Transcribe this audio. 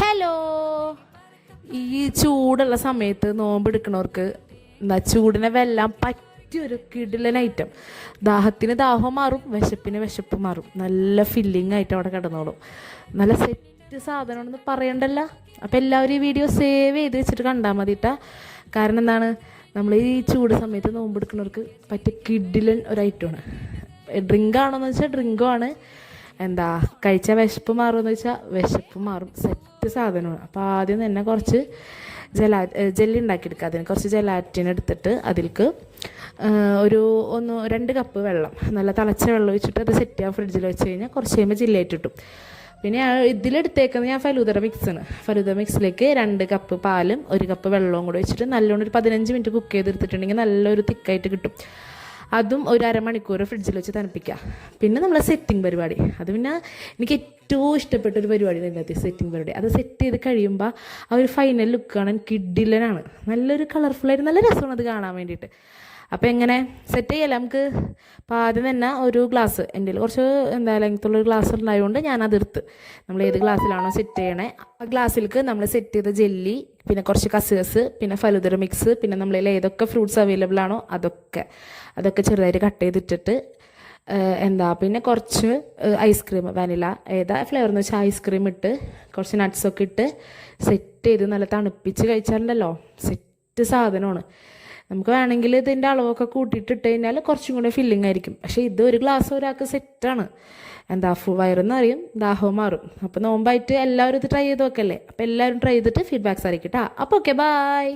Hello. ഈ ചൂടുള്ള സമയത്ത് നോമ്പെടുക്കണവർക്ക് എന്താ ചൂടിനെ വെല്ലാൻ പറ്റിയൊരു കിടിലൻ ഐറ്റം. ദാഹത്തിന് ദാഹം മാറും, വിശപ്പിന് വിശപ്പ് മാറും. നല്ല ഫില്ലിങ് ആയിട്ട് അവിടെ കിടന്നോളും. നല്ല സെറ്റ് സാധനമാണെന്ന് പറയണ്ടല്ല. അപ്പം എല്ലാവരും ഈ വീഡിയോ സേവ് ചെയ്ത് വെച്ചിട്ട് കണ്ടാൽ മതിട്ടാ. കാരണം എന്താണ്, നമ്മൾ ഈ ചൂട് സമയത്ത് നോമ്പെടുക്കുന്നവർക്ക് പറ്റിയ കിടിലൻ ഒരു ഐറ്റമാണ്. ഡ്രിങ്ക് ആണോയെന്ന് വെച്ചാൽ ഡ്രിങ്കും ആണ്, എന്താ കഴിച്ചാൽ വിശപ്പ് മാറുമെന്ന് വെച്ചാൽ വിശപ്പ് മാറും. സെറ്റ് സാധനമാണ്. അപ്പോൾ ആദ്യം തന്നെ കുറച്ച് ജെല്ലി ഉണ്ടാക്കിയെടുക്കുക. അതിന് കുറച്ച് ജെലാറ്റിൻ എടുത്തിട്ട് അതിലേക്ക് ഒരു 2 കപ്പ് വെള്ളം, നല്ല തിളച്ച വെള്ളം ഒഴിച്ചിട്ട് അത് സെറ്റ് ചെയ്യാൻ ഫ്രിഡ്ജിൽ വെച്ച് കഴിഞ്ഞാൽ കുറച്ച് കഴിയുമ്പോൾ ജില്ലേറ്റ് കിട്ടും. പിന്നെ ഇതിലെടുത്തേക്കുന്നത് ഞാൻ ഫലൂദ മിക്സാണ്. ഫലൂദ മിക്സിലേക്ക് 2 കപ്പ് പാലും 1 കപ്പ് വെള്ളവും കൂടെ വെച്ചിട്ട് നല്ലോണം ഒരു 15 മിനിറ്റ് കുക്ക് ചെയ്തെടുത്തിട്ടുണ്ടെങ്കിൽ നല്ലൊരു തിക്കായിട്ട് കിട്ടും. അതും ഒരു അരമണിക്കൂർ ഫ്രിഡ്ജിൽ വെച്ച് തണുപ്പിക്കുക. പിന്നെ നമ്മൾ സെറ്റിംഗ് പരിപാടി, അത് പിന്നെ എനിക്ക് ഏറ്റവും ഇഷ്ടപ്പെട്ട ഒരു പരിപാടി അതിനകത്ത് സെറ്റിംഗ് പരിപാടി. അത് സെറ്റ് ചെയ്ത് കഴിയുമ്പോൾ ആ ഒരു ഫൈനൽ ലുക്ക് കാണാൻ കിഡിലനാണ്. നല്ലൊരു കളർഫുള്ളായിട്ട് നല്ല രസമാണ് അത് കാണാൻ വേണ്ടിയിട്ട്. അപ്പോൾ എങ്ങനെ സെറ്റ് ചെയ്യല്ലേ നമുക്ക്? അപ്പോൾ ആദ്യം തന്നെ ഒരു ഗ്ലാസ്, എൻ്റെ കുറച്ച് ലെങ്ത്തുള്ളൊരു ഗ്ലാസ് ഉണ്ടായതുകൊണ്ട് ഞാനതെടുത്ത്, നമ്മൾ ഏത് ഗ്ലാസ്സിലാണോ സെറ്റ് ചെയ്യണേ ആ ഗ്ലാസ്സിലേക്ക് നമ്മൾ സെറ്റ് ചെയ്ത ജെല്ലി, പിന്നെ കുറച്ച് കസ്കസ്, പിന്നെ ഫലൂദ മിക്സ്, പിന്നെ നമ്മളതിൽ ഏതൊക്കെ ഫ്രൂട്ട്സ് അവൈലബിൾ ആണോ അതൊക്കെ ചെറുതായിട്ട് കട്ട് ചെയ്തിട്ടിട്ട് പിന്നെ കുറച്ച് ഐസ്ക്രീം, വാനില ഏതാ ഫ്ലേവർ എന്ന് വെച്ചാൽ ഐസ്ക്രീം ഇട്ട് കുറച്ച് നട്ട്സൊക്കെ ഇട്ട് സെറ്റ് ചെയ്ത് നല്ല തണുപ്പിച്ച് കഴിച്ചാലുണ്ടല്ലോ സെറ്റ് സാധനമാണ്. നമുക്ക് വേണമെങ്കിൽ ഇതിൻ്റെ അളവൊക്കെ കൂട്ടിയിട്ടിട്ട് കഴിഞ്ഞാൽ കുറച്ചും കൂടെ ഫില്ലിംഗ് ആയിരിക്കും. പക്ഷേ ഇത് ഒരു ഗ്ലാസ് ഒരാൾക്ക് സെറ്റാണ്. വയറെന്ന് അറിയും, ദാഹവും മാറും. അപ്പോൾ നോമ്പായിട്ട് എല്ലാവരും ഇത് ട്രൈ ചെയ്ത് നോക്കല്ലേ. അപ്പോൾ എല്ലാവരും ട്രൈ ചെയ്തിട്ട് ഫീഡ്ബാക്ക്സ് അറിയിക്കട്ടാ. അപ്പോൾ ഓക്കെ, ബൈ.